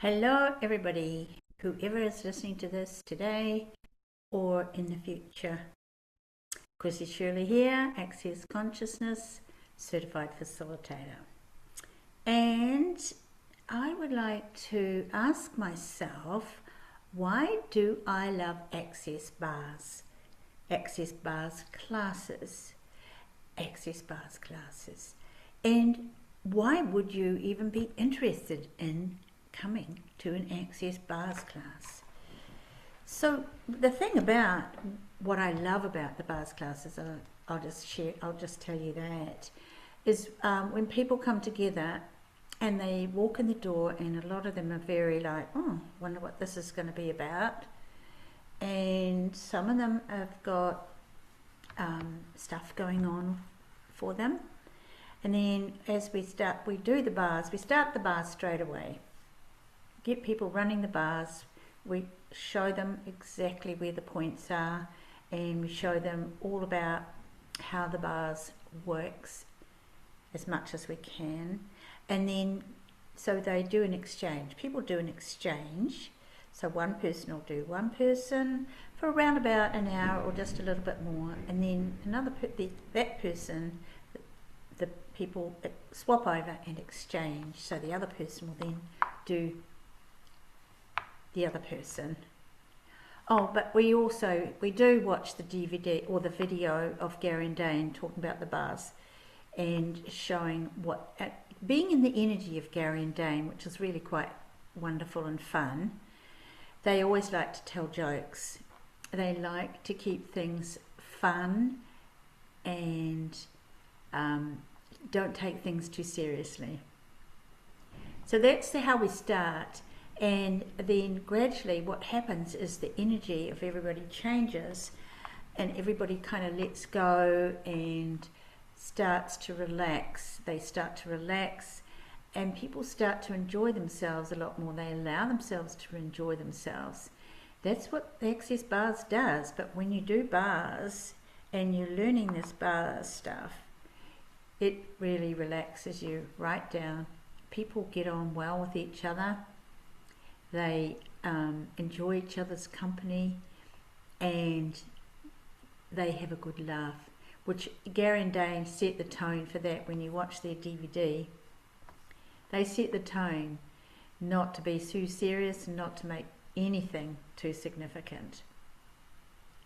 Hello everybody, whoever is listening to this today or in the future. Chrissie Shirley here, Access Consciousness Certified Facilitator. And I would like to ask myself, why do I love Access Bars classes, and why would you even be interested in coming to an Access Bars class? So the thing about what I love about the bars classes, I'll just tell you that, is when people come together and they walk in the door, and a lot of them are very like, oh, wonder what this is going to be about. And some of them have got stuff going on for them. And then as we start the bars straight away. Get people running the bars. We show them exactly where the points are, and we show them all about how the bars works as much as we can. And then so they do an exchange. People do an exchange. So one person will do one person for around about an hour or just a little bit more, and then that person, the people swap over and exchange. So the other person will then do the other person. Oh, but we do watch the DVD or the video of Gary and Dane talking about the bars and showing being in the energy of Gary and Dane, which is really quite wonderful and fun. They always like to tell jokes. They like to keep things fun and don't take things too seriously. So that's how we start. And then gradually what happens is the energy of everybody changes, and everybody kind of lets go and starts to relax. They start to relax, and people start to enjoy themselves a lot more. They allow themselves to enjoy themselves. That's what the Access Bars does. But when you do bars and you're learning this bar stuff, it really relaxes you right down. People get on well with each other. They enjoy each other's company, and they have a good laugh, which Gary and Dane set the tone for that. When you watch their DVD, they set the tone not to be too serious and not to make anything too significant.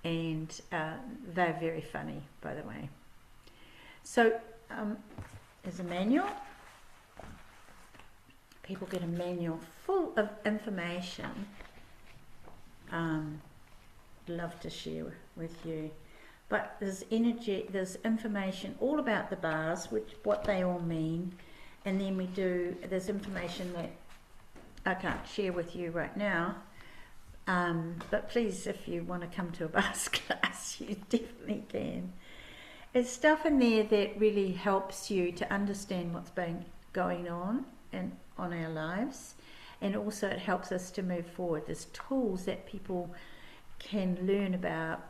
And they're very funny, by the way. So there's a manual. People get a manual full of information. Love to share with you. But there's information all about the bars, what they all mean. And then there's information that I can't share with you right now. But please, if you want to come to a bars class, you definitely can. There's stuff in there that really helps you to understand what's been going on on our lives, and also it helps us to move forward. There's tools that people can learn about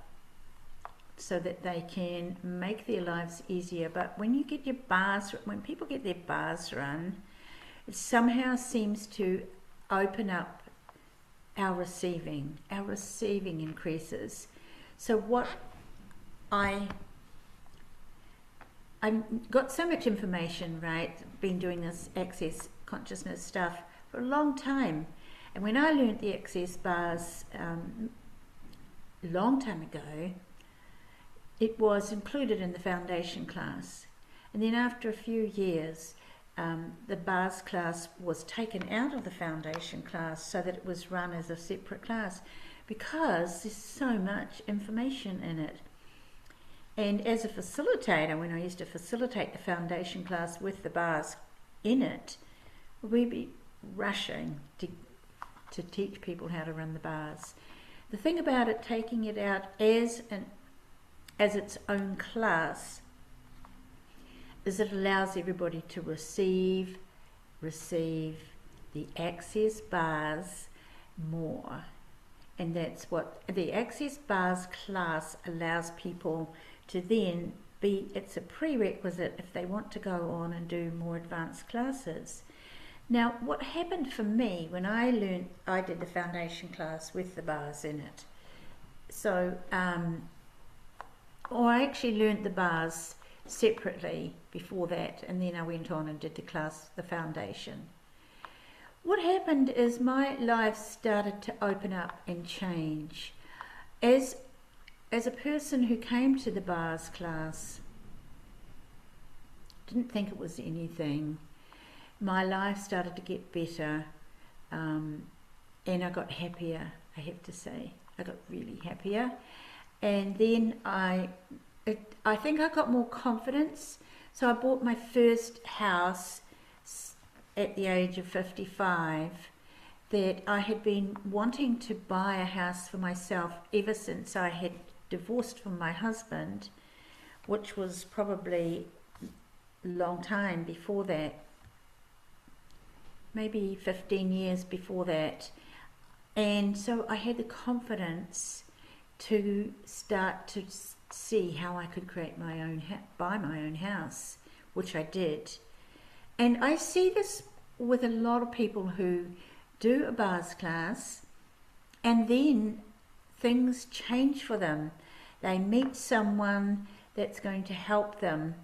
so that they can make their lives easier. But when people get their bars run, it somehow seems to open up our receiving increases. So what I got so much information, right? Been doing this Access Consciousness stuff for a long time. And when I learned the Access Bars a long time ago, it was included in the foundation class. And then after a few years, the bars class was taken out of the foundation class so that it was run as a separate class, because there's so much information in it. And as a facilitator, when I used to facilitate the foundation class with the bars in it, we'd be rushing to teach people how to run the bars. The thing about it, taking it out as its own class, is it allows everybody to receive the Access Bars more. And that's what the Access Bars class allows people to then be. It's a prerequisite if they want to go on and do more advanced classes. Now, what happened for me when I did the foundation class with the bars in it. So, or I actually learnt the bars separately before that, and then I went on and did the foundation. What happened is my life started to open up and change. As a person who came to the bars class, didn't think it was anything, my life started to get better, and I got happier, I have to say. I got really happier. And then I think I got more confidence. So I bought my first house at the age of 55, that I had been wanting to buy a house for myself ever since I had divorced from my husband, which was probably a long time before that, maybe 15 years before that. And so I had the confidence to start to see how I could create my own, buy my own house, which I did. And I see this with a lot of people who do a bars class, and then things change for them. They meet someone that's going to help them,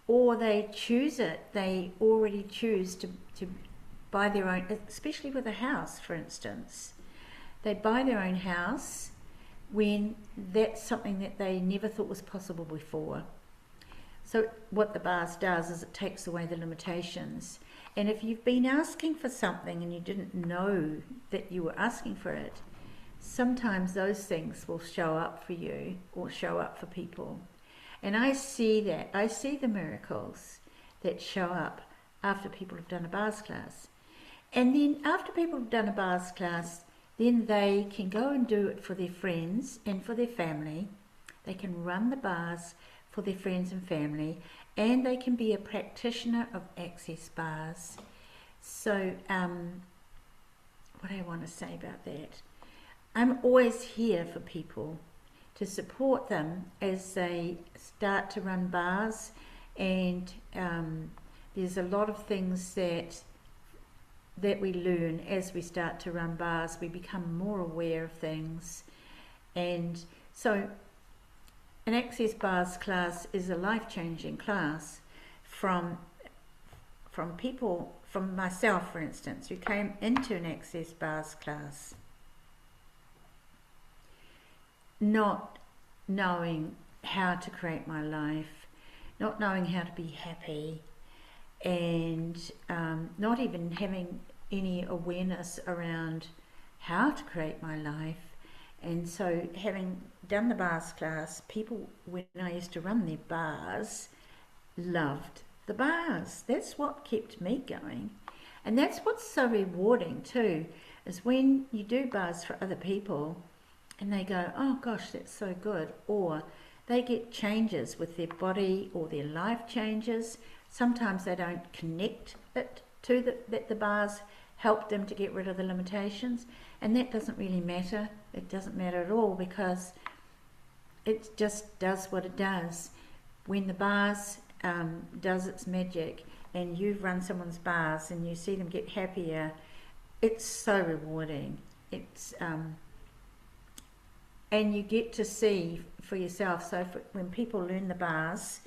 or they choose it. They already choose to buy their own, especially with a house, for instance. They buy their own house when that's something that they never thought was possible before. So what the bars does is it takes away the limitations. And if you've been asking for something and you didn't know that you were asking for it, sometimes those things will show up for you or show up for people. And I see that. I see the miracles that show up after people have done a bars class. And then after people have done a bars class, then they can go and do it for their friends and for their family. They can run the bars for their friends and family, and they can be a practitioner of access bars. So what do I want to say about that? I'm always here for people to support them as they start to run bars, and there's a lot of things that we learn as we start to run bars. We become more aware of things. And so an access bars class is a life-changing class from people, from myself, for instance, who came into an access bars class not knowing how to create my life, not knowing how to be happy, and not even having any awareness around how to create my life. And so having done the bars class, people, when I used to run their bars, loved the bars. That's what kept me going. And that's what's so rewarding too, is when you do bars for other people and they go, oh gosh, that's so good. Or they get changes with their body, or their life changes. Sometimes they don't connect it to that the bars help them to get rid of the limitations, and that doesn't really matter. It doesn't matter at all, because it just does what it does. When the bars does its magic, and you've run someone's bars and you see them get happier, it's so rewarding. It's and you get to see for yourself. So when people learn the bars,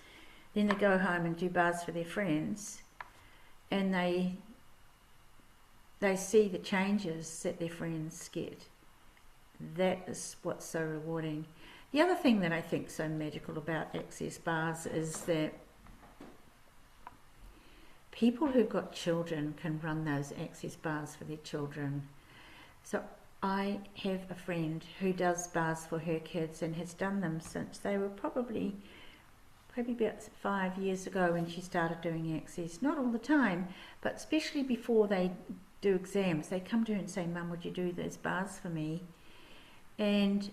then they go home and do bars for their friends, and they see the changes that their friends get. That is what's so rewarding. The other thing that I think so magical about access bars is that people who've got children can run those access bars for their children. So I have a friend who does bars for her kids and has done them since they were probably about 5 years ago when she started doing access. Not all the time, but especially before they do exams. They come to her and say, Mum, would you do those bars for me? And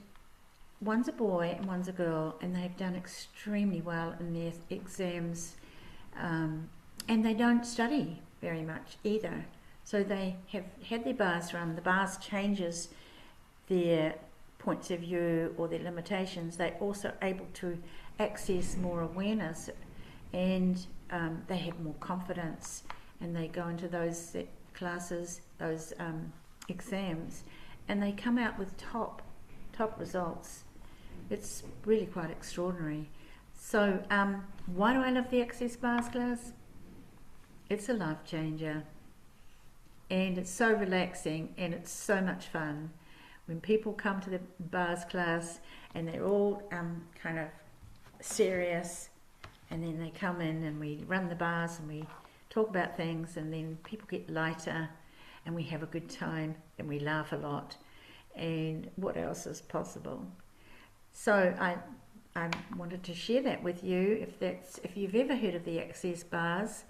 one's a boy and one's a girl, and they've done extremely well in their exams, and they don't study very much either. So they have had their bars run. The bars changes their points of view or their limitations. They're also able to access more awareness, and they have more confidence, and they go into those classes, those exams, and they come out with top results. It's really quite extraordinary. So why do I love the Access Bars class? It's a life changer, and it's so relaxing, and it's so much fun. When people come to the bars class and they're all kind of serious, and then they come in and we run the bars and we talk about things, and then people get lighter and we have a good time and we laugh a lot, and what else is possible? So I wanted to share that with you. If you've ever heard of the Access Bars,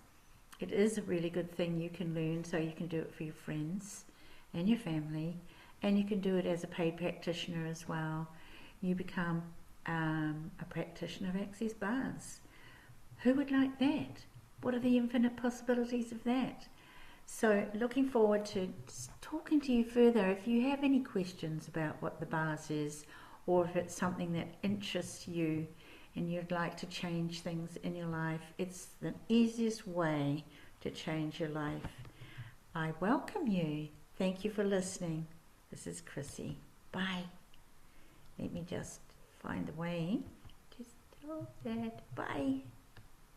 it is a really good thing you can learn, so you can do it for your friends and your family, and you can do it as a paid practitioner as well. You become a practitioner of Access Bars. Who would like that? What are the infinite possibilities of that? So looking forward to talking to you further. If you have any questions about what the bars is, or if it's something that interests you and you'd like to change things in your life, it's the easiest way to change your life. I welcome you. Thank you for listening. This is Chrissie. Bye. Let me just find a way to stop that. Bye.